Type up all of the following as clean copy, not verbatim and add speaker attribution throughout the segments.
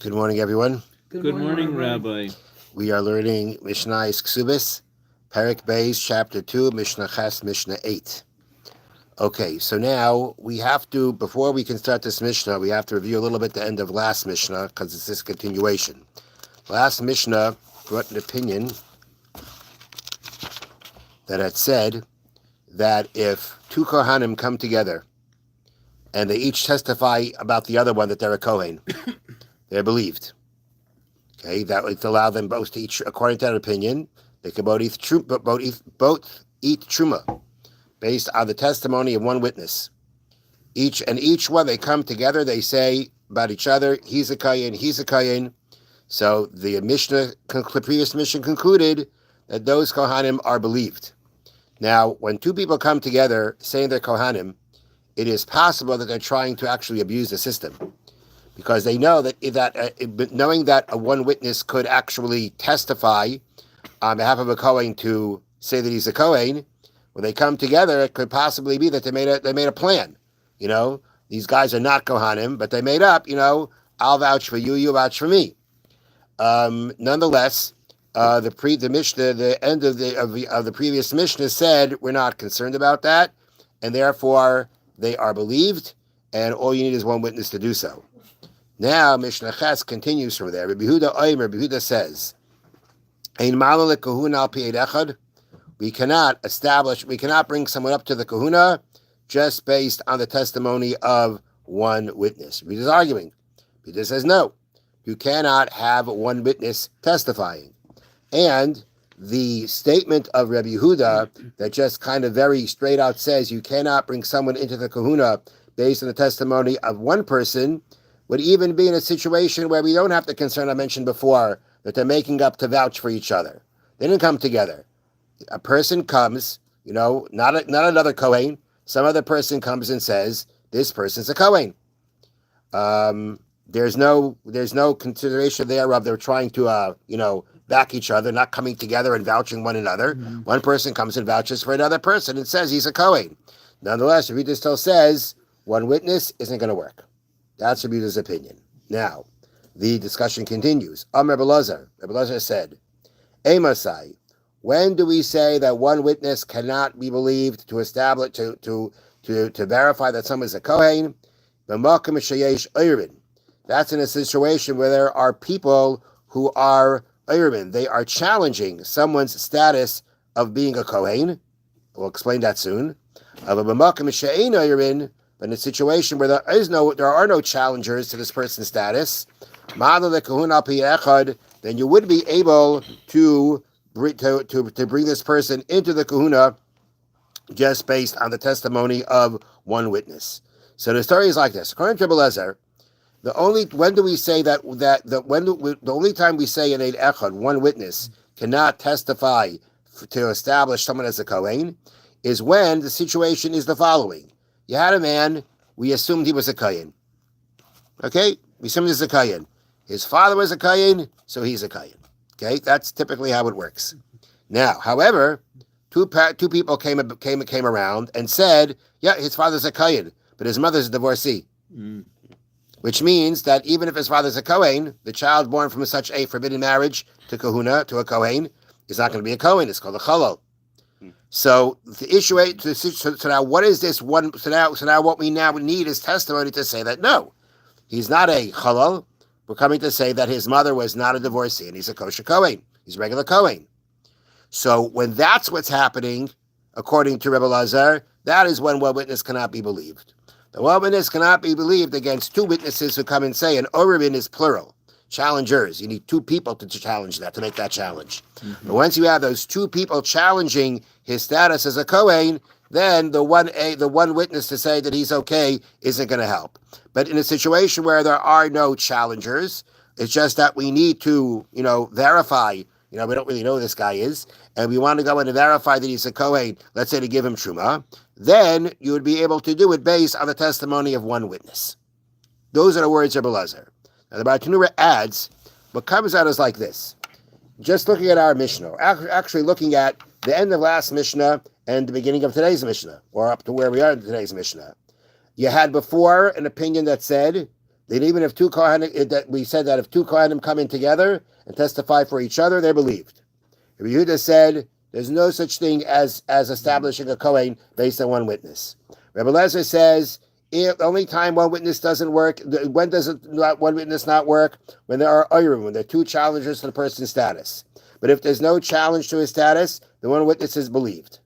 Speaker 1: Good morning, everyone.
Speaker 2: Good morning, Rabbi.
Speaker 1: We are learning Mishna Kesubos, Perek Beis, Chapter 2, Mishna Ches, Mishnah 8. Okay, so now we have to, before we can start this Mishnah, we have to review a little bit the end of last Mishnah, because it's this continuation. Last Mishnah brought an opinion that had said that if two Kohanim come together and they each testify about the other one that they're a Kohen, they're believed. Okay, that would allow them both to eat, according to that opinion, they could both eat truma based on the testimony of one witness. Each one, they come together, they say about each other, he's a Kohen, he's a Kohen. So the previous Mishnah concluded that those Kohanim are believed. Now, when two people come together saying they're Kohanim, it is possible that they're trying to actually abuse the system, because they know that knowing that a one witness could actually testify on behalf of a Kohen to say that he's a Kohen, when they come together, it could possibly be that they made a plan. You know, these guys are not Kohanim, but they made up. You know, I'll vouch for you, you vouch for me. Nonetheless, the Mishnah, the end of the previous Mishnah said we're not concerned about that, and therefore they are believed, and all you need is one witness to do so. Now Mishnah Ches continues from there. Rabbi Yehuda says, "Ein malo lekahuna al pi eid echad." We cannot bring someone up to the kahuna just based on the testimony of one witness. Yehuda's arguing. Yehuda says no. You cannot have one witness testifying. And the statement of Rabbi Yehuda that just kind of very straight out says you cannot bring someone into the kahuna based on the testimony of one person would even be in a situation where we don't have the concern I mentioned before that they're making up to vouch for each other. They didn't come together. A person comes, not another Kohen, some other person comes and says, this person's a Kohen. There's no consideration thereof. They're trying to, back each other, not coming together and vouching one another. Mm-hmm. One person comes and vouches for another person and says he's a Kohen. Nonetheless, Yehuda still says one witness isn't going to work. That's Yehuda's opinion. Now, the discussion continues. Rabbi Elazar said, Emasai, when do we say that one witness cannot be believed to establish, to verify that someone's a Kohen? That's in a situation where there are people who are Eirmin. They are challenging someone's status of being a Kohen. We'll explain that soon. But in a situation where there are no challengers to this person's status, then you would be able to bring this person into the kahuna just based on the testimony of one witness. So the story is like this. According to Rabbi Elazar, the only time we say in Eid Echad one witness cannot testify to establish someone as a Kohen is when the situation is the following. You had a man, we assumed he was a Kohen. Okay? We assumed he was a Kohen. His father was a Kohen, so he's a Kohen. Okay? That's typically how it works. Now, however, two people came around and said, yeah, his father's a Kohen, but his mother's a divorcee. Mm. Which means that even if his father's a Kohen, the child born from such a forbidden marriage to kahuna, to a Kohen, is not going to be a Kohen. It's called a chalal. So the issue. So now, what is this one? So now, what we now need is testimony to say that no, he's not a chalal. We're coming to say that his mother was not a divorcee and he's a kosher Kohen. He's a regular Kohen. So when that's what's happening, according to Rabbi Elazar, that is when one witness cannot be believed. The one witness cannot be believed against two witnesses who come and say, and oribin is plural, challengers. You need two people to challenge that, to make that challenge. Mm-hmm. But once you have those two people challenging his status as a Kohen, then the one witness to say that he's okay isn't going to help. But in a situation where there are no challengers, it's just that we need to, verify, we don't really know who this guy is, and we want to go in and verify that he's a Kohen, let's say to give him Truma, then you would be able to do it based on the testimony of one witness. Those are the words of Elazar. Now the Bartanura adds, what comes out is like this. Just looking at our Mishnah, actually looking at the end of last Mishnah and the beginning of today's Mishnah, or up to where we are in today's Mishnah. You had before an opinion that said That even if two Kohanim, that we said that if two Kohanim come in together and testify for each other, they're believed. Rabbi Yehuda said there's no such thing as establishing a Kohen based on one witness. Rabbi Lezer says if the only time one witness doesn't work, when does one witness not work? When there are oyrim, when there are two challengers to the person's status. But if there's no challenge to his status, then one witness is believed.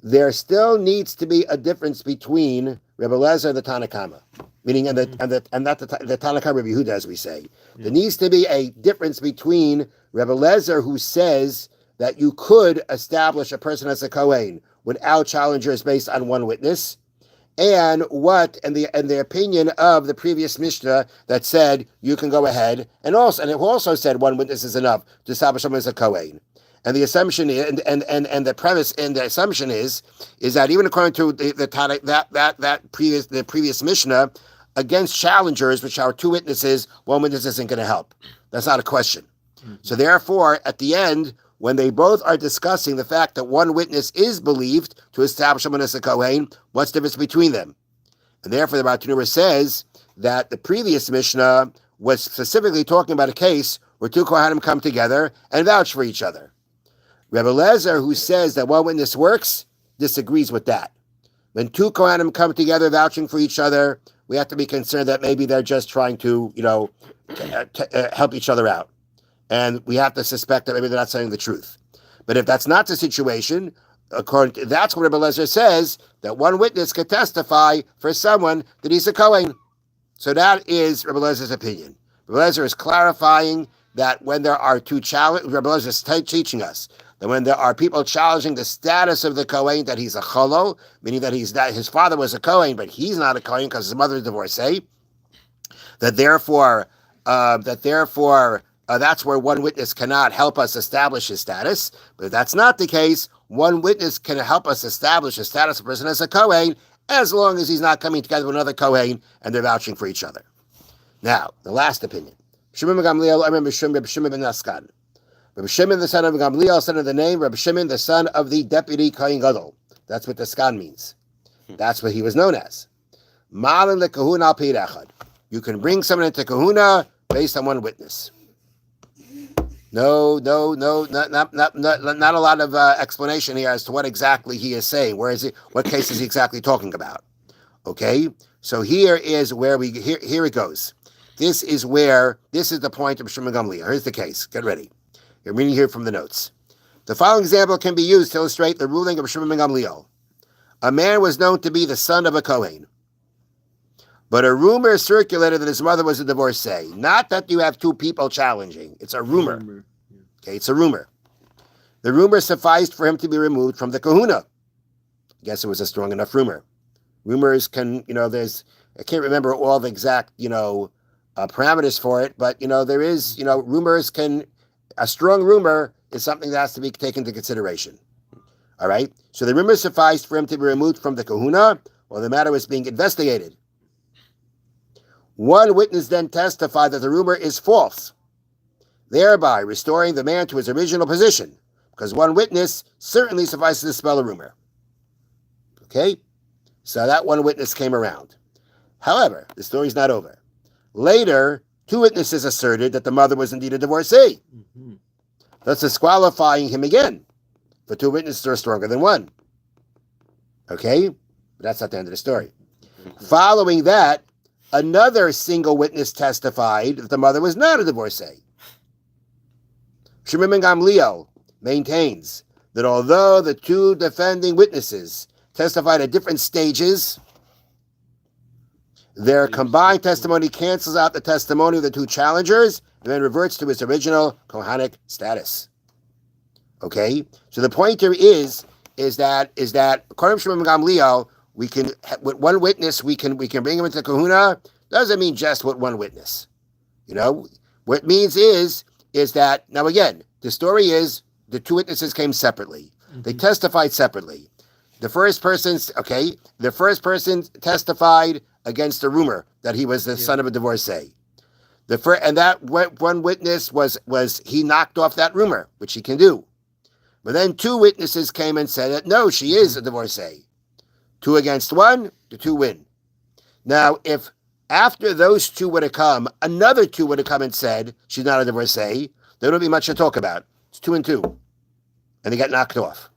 Speaker 1: There still needs to be a difference between Rebbe Lezer and the Tanakama, meaning and not the Tanakama Rebbe Yehuda, as we say. Yeah. There needs to be a difference between Rebbe Lezer, who says that you could establish a person as a Kohen without challengers based on one witness, and the opinion of the previous Mishna that said you can go ahead, and it also said one witness is enough to establish someone as a Kohen. And the assumption is, and the premise and the assumption is that even according to the previous Mishnah, against challengers, which are two witnesses, one witness isn't going to help. That's not a question. Mm-hmm. So therefore, at the end, when they both are discussing the fact that one witness is believed to establish someone as a Kohen, what's the difference between them? And therefore, the Bartanura says that the previous Mishnah was specifically talking about a case where two Kohanim come together and vouch for each other. Rebbe Lezer, who says that one witness works, disagrees with that. When two Kohanim come together vouching for each other, we have to be concerned that maybe they're just trying to, help each other out. And we have to suspect that maybe they're not saying the truth. But if that's not the situation, that's what Rebbe Lezer says, that one witness can testify for someone that he's a Kohen. So that is Rebbe Lezer's opinion. Rebbe Lezer is clarifying that when there are two challenges, Rebbe Lezer is teaching us that when there are people challenging the status of the Kohen, that he's a cholo, meaning that his father was a Kohen, but he's not a Kohen because his mother is a divorcee, that therefore, that's where one witness cannot help us establish his status. But if that's not the case, one witness can help us establish the status of a person as a Kohen, as long as he's not coming together with another Kohen and they're vouching for each other. Now, the last opinion. Shimon ben Gamliel, I remember Shimon ben Naskan. Rabbi Shimon, the son of Gamliel, son of the name, Rabbi Shimon, the son of the deputy Kohen Gadol. That's what the Skan means. That's what he was known as. Malin lekahuna al pi echad. You can bring someone into kahuna based on one witness. No, not a lot of explanation here as to what exactly he is saying. Where is he? What case is he exactly talking about? Okay, so here is where here it goes. This is the point of Shimon Gamliel. Here's the case. Get ready. You're reading here from the notes. The following example can be used to illustrate the ruling of Shimon Gamliel. A man was known to be the son of a Kohen, but a rumor circulated that his mother was a divorcee. Not that you have two people challenging. It's a rumor. Okay, it's a rumor. The rumor sufficed for him to be removed from the kahuna. I guess it was a strong enough rumor. Rumors can, I can't remember all the exact, parameters for it, but, there is, rumors can, a strong rumor is something that has to be taken into consideration. All right? So the rumor sufficed for him to be removed from the kahuna while the matter was being investigated. One witness then testified that the rumor is false, thereby restoring the man to his original position, because one witness certainly suffices to dispel a rumor. Okay? So that one witness came around. However, the story's not over. Later, two witnesses asserted that the mother was indeed a divorcee, thus disqualifying him again, for two witnesses are stronger than one. Okay? But that's not the end of the story. Following that, another single witness testified that the mother was not a divorcee. Shimon ben Gamliel maintains that although the two defending witnesses testified at different stages, their combined testimony cancels out the testimony of the two challengers and then reverts to its original Kohanic status. Okay? So the point here is that according to Shimon ben Gamliel, we can, with one witness, we can bring him into kahuna. Doesn't mean just with one witness. What it means is that, now again, the story is the two witnesses came separately. Mm-hmm. They testified separately. The first person testified against a rumor that he was the son of a divorcee. And that one witness was he knocked off that rumor, which he can do. But then two witnesses came and said that no, she is a divorcee. 2 against 1, the 2 win. Now, if After those two would have come, another two would have come and said, she's not a divorcee. There wouldn't be much to talk about. It's 2 and 2. And they got knocked off.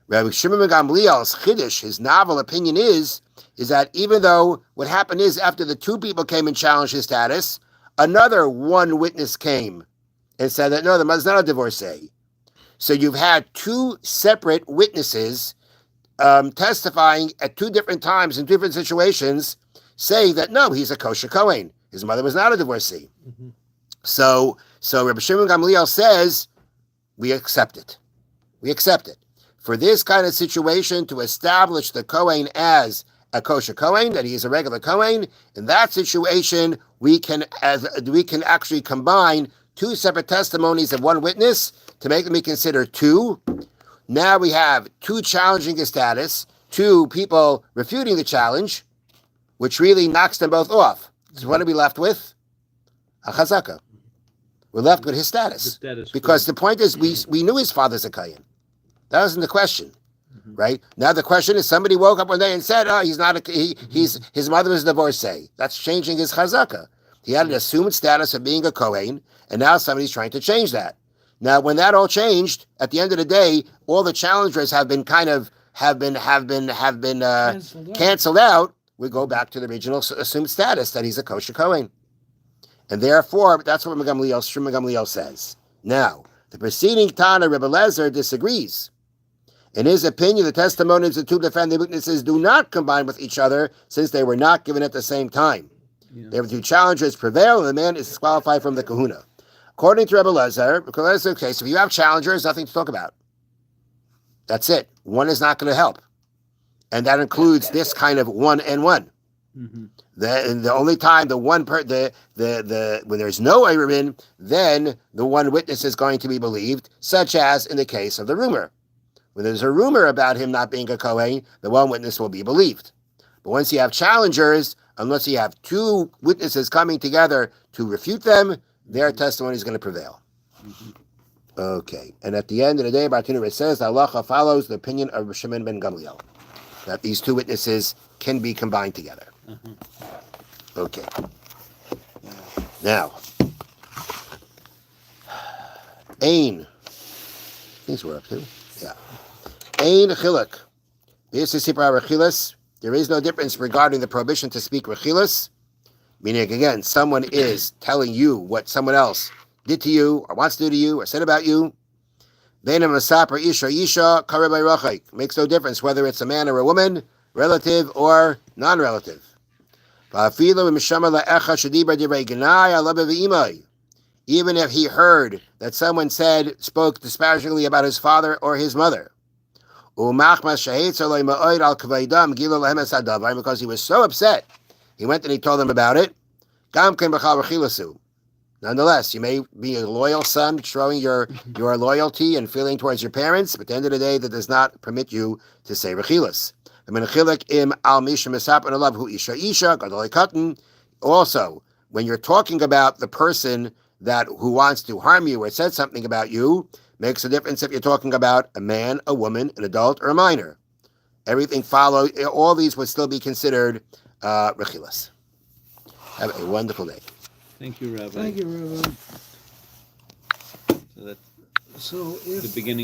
Speaker 1: Rabbi Shimon ben Gamliel's Chiddush, his novel opinion is that even though what happened is after the 2 people came and challenged his status, another 1 witness came and said that no, the mother's not a divorcee. So you've had 2 separate witnesses testifying at 2 different times in different situations, saying that no, he's a kosher Kohen. His mother was not a divorcee. Mm-hmm. So Rabbi Shimon Gamliel says, we accept it. We accept it. For this kind of situation, to establish the Kohen as a kosher Kohen, that he is a regular Kohen, in that situation, we can actually combine 2 separate testimonies of 1 witness to make them be considered 2. Now we have 2 challenging his status, 2 people refuting the challenge, which really knocks them both off. So what are we left with? A chazaka. We're left with his status. Because the point is, we knew his father's a Kohen. That wasn't the question, right? Now the question is, somebody woke up one day and said, "Oh, he's not his mother is a divorcee." That's changing his chazaka. He had an assumed status of being a Kohen, and now somebody's trying to change that. Now, when that all changed, at the end of the day, all the challengers have been canceled out. We go back to the original assumed status that he's a kosher Kohen, and therefore that's what Shimon Gamliel says. Now, the preceding Tana Rebbe Lezer disagrees. In his opinion, the testimonies of 2 defending witnesses do not combine with each other since they were not given at the same time. Yeah. There were 2 challengers prevail, and the man is disqualified from the kahuna. According to Rebbe Lezer, okay, so if you have challengers, nothing to talk about. That's it. 1 is not going to help. And that includes this kind of 1 and 1. Mm-hmm. The only time when there's no Erumin, then the 1 witness is going to be believed, such as in the case of the rumor. When there's a rumor about him not being a Kohen, the 1 witness will be believed. But once you have challengers, unless you have 2 witnesses coming together to refute them, their testimony is going to prevail. Mm-hmm. Okay. And at the end of the day, Bartinu says, the halacha follows the opinion of Shimon ben Gamliel, that these 2 witnesses can be combined together. Mm-hmm. Okay. Now, Ein. Things we're up to. Yeah. Ein chiluk. There is no difference regarding the prohibition to speak rechilas. Meaning, again, someone is telling you what someone else did to you, or wants to do to you, or said about you. Makes no difference whether it's a man or a woman, relative or non-relative. Even if he heard that someone spoke disparagingly about his father or his mother, because he was so upset, he went and he told them about it. Nonetheless, you may be a loyal son, showing your loyalty and feeling towards your parents, but at the end of the day, that does not permit you to say rechilas. Also, when you're talking about the person who wants to harm you or said something about you, makes a difference if you're talking about a man, a woman, an adult, or a minor. Everything follows. All these would still be considered rechilas. Have a wonderful day.
Speaker 2: Thank you, Rabbi.
Speaker 3: Thank you, Rabbi.
Speaker 2: So that's the beginning.